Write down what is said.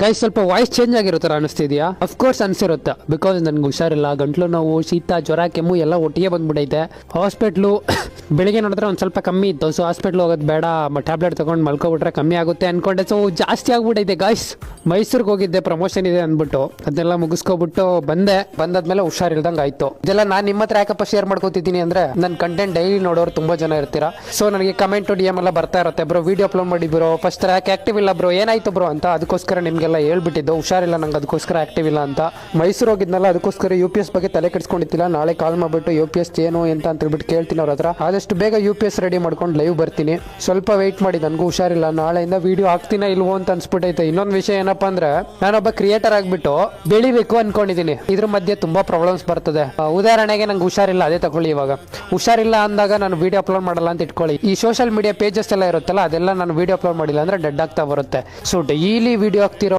Guys ಸ್ವಲ್ಪ voice change ಆಗಿರೋ ಥರ ಅನಿಸ್ತಿದ್ಯಾ? ಅಫ್ಕೋರ್ಸ್ ಅನ್ಸಿರುತ್ತೆ, ಬಿಕಾಸ್ ನನ್ಗೆ ಹುಷಾರಿಲ್ಲ, ಗಂಟ್ಲು ನೋವು, ಶೀತ, ಜ್ವರ, ಕೆಮ್ಮು ಎಲ್ಲ ಒಟ್ಟಿಗೆ ಬಂದ್ಬಿಟ್ಟೈತೆ. ಹಾಸ್ಪಿಟ್ಲು ಬೆಳಿಗ್ಗೆ ನೋಡಿದ್ರೆ ಒಂದು ಸ್ವಲ್ಪ ಕಮ್ಮಿ ಇತ್ತು, ಸೊ ಹಾಸ್ಪಿಟ್ಲ್ ಹೋಗೋದು ಬೇಡ, ಟ್ಯಾಬ್ಲೆಟ್ ತೊಗೊಂಡು ಮಲ್ಕೊಬಿಟ್ರೆ ಕಮ್ಮಿ ಆಗುತ್ತೆ ಅನ್ಕೊಂಡೆ. ಸೊ ಜಾಸ್ತಿ ಆಗ್ಬಿಟ್ಟೈತೆ ಗಾಯ್ಸ್. ಮೈಸೂರಿಗೆ ಹೋಗಿದ್ದೆ, ಪ್ರಮೋಷನ್ ಇದೆ ಅಂದ್ಬಿಟ್ಟು ಅದನ್ನೆಲ್ಲ ಮುಗಿಸ್ಕೊಬಿಟ್ಟು ಬಂದಾದ್ಮೇಲೆ ಹುಷಾರಿಲ್ದಂಗೆ ಆಯ್ತು. ಇದೆಲ್ಲ ನಾನು ನಿಮ್ಮ ಹತ್ರ ಯಾಕಪ್ಪ ಶೇರ್ ಮಾಡ್ಕೋತಿದ್ದೀನಿ ಅಂದ್ರೆ, ನನ್ನ ಕಂಟೆಂಟ್ ಡೈಲಿ ನೋಡೋರು ತುಂಬಾ ಜನ ಇರ್ತೀರಾ. ಸೊ ನನಗೆ ಕಮೆಂಟ್ DM ಎಲ್ಲ ಬರ್ತಾ ಇರುತ್ತೆ, ಬ್ರೋ ವಿಡಿಯೋ ಅಪ್ಲೋಡ್ ಮಾಡಿ ಬ್ರೋ, ಫಸ್ಟ್ ಯಾಕೆ ಆಕ್ಟಿವ್ ಇಲ್ಲ ಬ್ರೋ, ಏನಾಯ್ತು ಬ್ರೋ ಅಂತ. ಅದಕ್ಕೋಸ್ಕರ ನಿಮ್ಗೆಲ್ಲ ಹೇಳ್ಬಿಟ್ಟಿದ್ದು, ಹುಷಾರಿಲ್ಲ ನಂಗೆ, ಅದಕ್ಕೋಸ್ಕರ ಆಕ್ಟಿವ್ ಇಲ್ಲ ಅಂತ. ಮೈಸೂರು ಹೋಗಿದ್ನಲ್ಲ, ಅದಕ್ಕೋಸ್ಕರ UPS ಬಗ್ಗೆ ತಲೆ ಕೆಡಿಸ್ಕೊಂಡಿದ್ದಿಲ್ಲ. ನಾಳೆ ಕಾಲ್ ಮಾಡ್ಬಿಟ್ಟು UPS ಏನು ಅಂತ ಹೇಳ್ಬಿಟ್ಟು ಕೇಳ್ತೀನಿ ಅವ್ರ ಹತ್ರ. ಆದಷ್ಟು ಬೇಗ UPS ರೆಡಿ ಮಾಡ್ಕೊಂಡು ಲೈವ್ ಬರ್ತೀನಿ. ಸ್ವಲ್ಪ ವೆಯ್ಟ್ ಮಾಡಿ, ನನಗೂ ಹುಷಾರಿಲ್ಲ, ನಾಳೆಯಿಂದ ವಿಡಿಯೋ ಹಾಕ್ತೀನ ಇಲ್ವೋ ಅಂತ ಅನ್ಸ್ಬಿಟ್ಟೈತೆ. ಇನ್ನೊಂದು ವಿಷಯ ಏನಪ್ಪಾ ಅಂದ್ರೆ, ನಾನೊಬ್ಬ ಕ್ರಿಯೇಟರ್ ಆಗ್ಬಿಟ್ಟು ಬೆಳಿಬೇಕು ಅನ್ಕೊಂಡಿದೀನಿ. ಇದ್ರ ಮಧ್ಯೆ ತುಂಬಾ ಪ್ರಾಬ್ಲಮ್ಸ್ ಬರ್ತದೆ. ಉದಾಹರಣೆಗೆ ನಂಗೆ ಹುಷಾರಿಲ್ಲ, ಅದೇ ತಗೊಳ್ಳಿ. ಇವಾಗ ಹುಷಾರಿಲ್ಲ ಅಂದಾಗ ನಾನು ವಿಡಿಯೋ ಅಪ್ಲೋಡ್ ಮಾಡಲ್ಲ ಅಂತ ಇಟ್ಕೊಳ್ಳಿ. ಈ ಸೋಷಿಯಲ್ ಮೀಡಿಯಾ ಪೇಜಸ್ ಎಲ್ಲ ಇರುತ್ತಲ್ಲ, ಅದೆಲ್ಲ ನಾನು ವಿಡಿಯೋ ಅಪ್ಲೋಡ್ ಮಾಡಿಲ್ಲ ಅಂದ್ರೆ ಡೆಡ್ ಆಗ್ತಾ ಬರುತ್ತೆ. ಸೊ ಡೈಲಿ ವಿಡಿಯೋ ಹಾಕ್ತಿರೋ